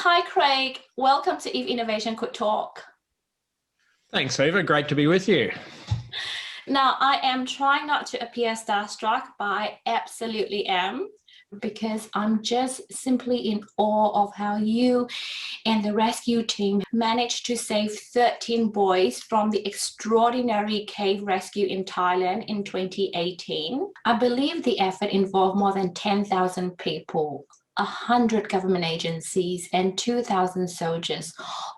Hi, Craig. Welcome to If Innovation Could Talk. Thanks, Eva. Great to be with you. Now, I am trying not to appear starstruck, but I absolutely am, because I'm just simply in awe of how you and the rescue team managed to save 13 boys from the extraordinary cave rescue in Thailand in 2018. I believe the effort involved more than 10,000 people, 100 government agencies, and 2,000 soldiers,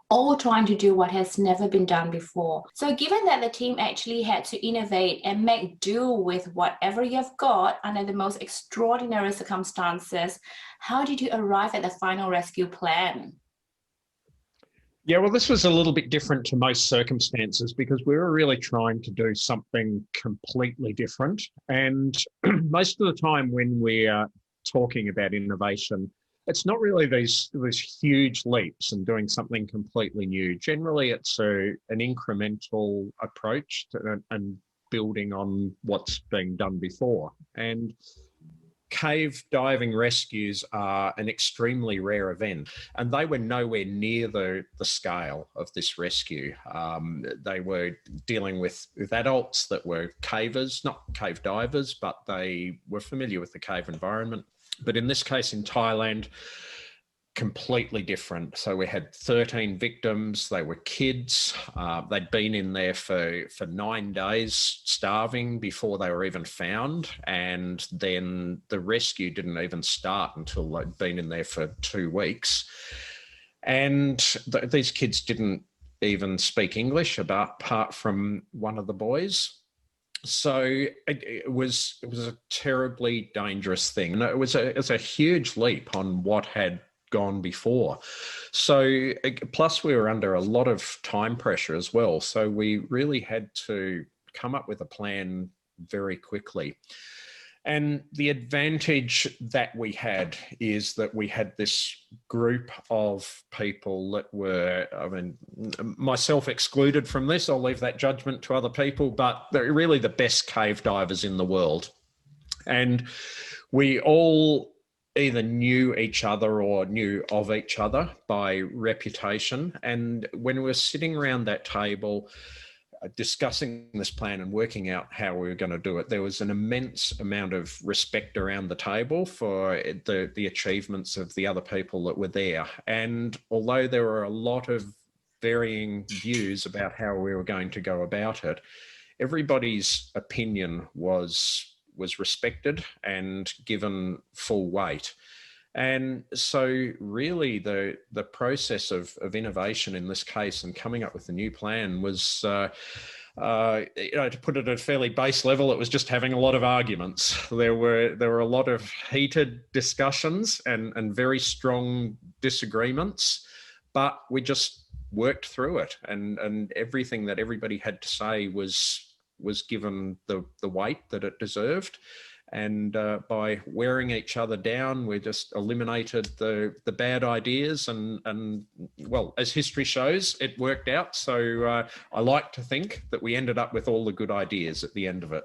all trying to do what has never been done before. So given that the team actually had to innovate and make do with whatever you've got under the most extraordinary circumstances, how did you arrive at the final rescue plan? Yeah, well, this was a little bit different to most circumstances because we were really trying to do something completely different. And most of the time when we're talking about innovation, it's not really these huge leaps and doing something completely new. Generally, it's an incremental approach and building on what's been done before. And cave diving rescues are an extremely rare event, and they were nowhere near the scale of this rescue. They were dealing with adults that were cavers, not cave divers, but they were familiar with the cave environment. But in this case, in Thailand, completely different. So we had 13 victims. They were kids. They'd been in there for 9 days starving before they were even found. And then the rescue didn't even start until they'd been in there for 2 weeks. And these kids didn't even speak English apart from one of the boys. So it was a terribly dangerous thing. And it was a huge leap on what had gone before. So plus we were under a lot of time pressure as well. So we really had to come up with a plan very quickly. And the advantage that we had is that we had this group of people that were, I mean, myself excluded from this, I'll leave that judgment to other people, but they're really the best cave divers in the world. And we all either knew each other or knew of each other by reputation. And when we were sitting around that table, discussing this plan and working out how we were going to do it, there was an immense amount of respect around the table for the achievements of the other people that were there. And although there were a lot of varying views about how we were going to go about it, everybody's opinion was respected and given full weight. And so really the process of innovation in this case and coming up with a new plan was, to put it at a fairly base level, it was just having a lot of arguments. There were a lot of heated discussions and very strong disagreements, but we just worked through it, and everything that everybody had to say was given the weight that it deserved. And by wearing each other down, we just eliminated the bad ideas. And well, as history shows, it worked out. So I like to think that we ended up with all the good ideas at the end of it.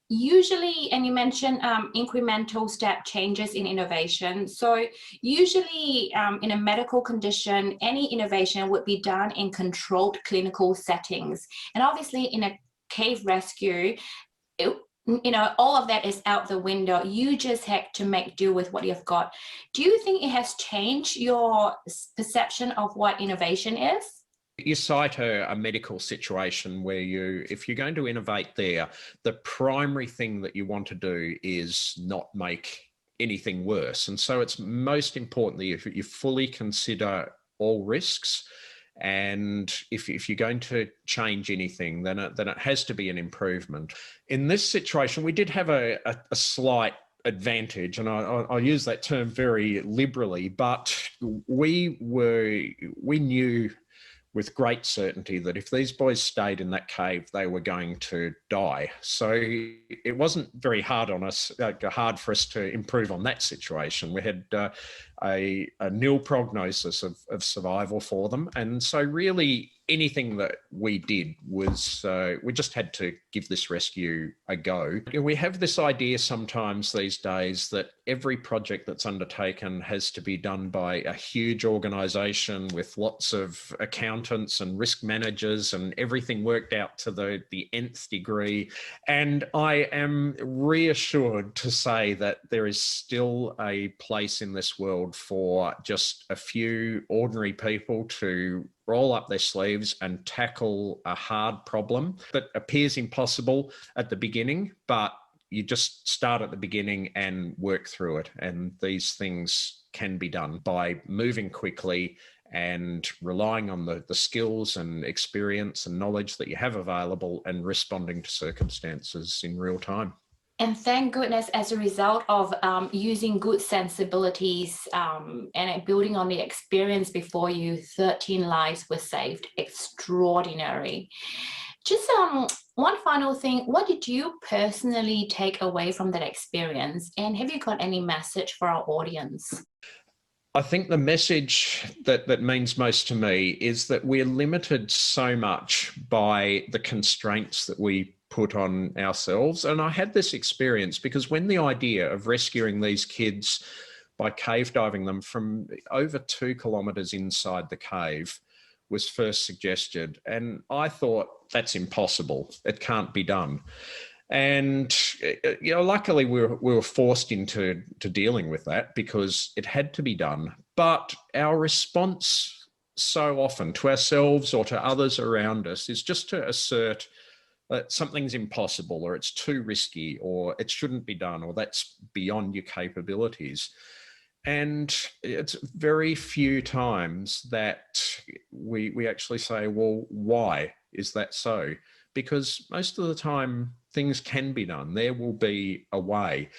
Usually, and you mentioned incremental step changes in innovation. So usually in a medical condition, any innovation would be done in controlled clinical settings. And obviously in a cave rescue, all of that is out the window. You just had to make do with what you've got. Do you think it has changed your perception of what innovation is? You cite a medical situation where if you're going to innovate there, the primary thing that you want to do is not make anything worse. And so it's most important that you fully consider all risks. And if you're going to change anything, then it has to be an improvement. In this situation, we did have a slight advantage, and I'll use that term very liberally, but we knew with great certainty that if these boys stayed in that cave, they were going to die. So it wasn't very hard on us, hard for us to improve on that situation. We had a nil prognosis of survival for them. And so really anything that we did was, we just had to give this rescue a go. We have this idea sometimes these days that every project that's undertaken has to be done by a huge organisation with lots of accountants and risk managers and everything worked out to the nth degree. And I am reassured to say that there is still a place in this world for just a few ordinary people to roll up their sleeves and tackle a hard problem that appears impossible at the beginning, but you just start at the beginning and work through it. And these things can be done by moving quickly and relying on the skills and experience and knowledge that you have available and responding to circumstances in real time. And thank goodness, as a result of using good sensibilities and building on the experience before you, 13 lives were saved. Extraordinary. Just one final thing, what did you personally take away from that experience? And have you got any message for our audience? I think the message that means most to me is that we're limited so much by the constraints that we put on ourselves. And I had this experience because when the idea of rescuing these kids by cave diving them from over 2 kilometres inside the cave was first suggested, and I thought, that's impossible. It can't be done. And luckily we were forced into dealing with that because it had to be done. But our response so often to ourselves or to others around us is just to assert that something's impossible, or it's too risky, or it shouldn't be done, or that's beyond your capabilities. And it's very few times that we actually say, well, why is that so? Because most of the time things can be done. There will be a way.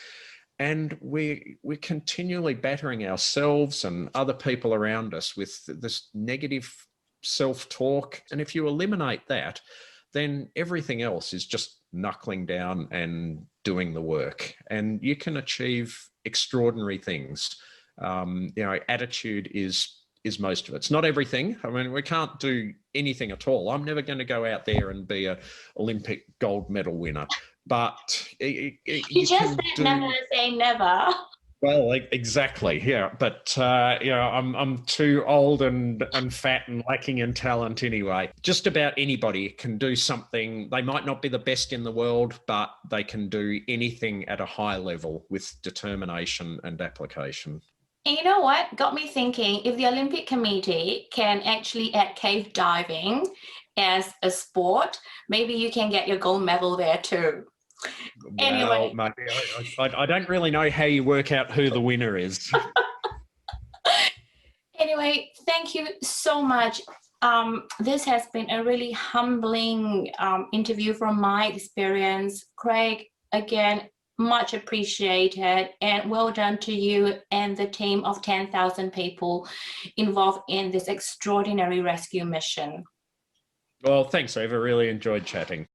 And we're continually battering ourselves and other people around us with this negative self-talk. And if you eliminate that, then everything else is just knuckling down and doing the work. And you can achieve extraordinary things. Attitude is most of it. It's not everything. I mean, we can't do anything at all. I'm never going to go out there and be an Olympic gold medal winner. But you just said never say never. Well, exactly, yeah. But I'm too old and fat and lacking in talent anyway. Just about anybody can do something. They might not be the best in the world, but they can do anything at a high level with determination and application. And you know what? Got me thinking, if the Olympic Committee can actually add cave diving as a sport, maybe you can get your gold medal there too. Anyway. Well, maybe I don't really know how you work out who the winner is. Anyway, thank you so much. This has been a really humbling interview from my experience. Craig, again, much appreciated, and well done to you and the team of 10,000 people involved in this extraordinary rescue mission. Well, thanks, Eva. Really enjoyed chatting.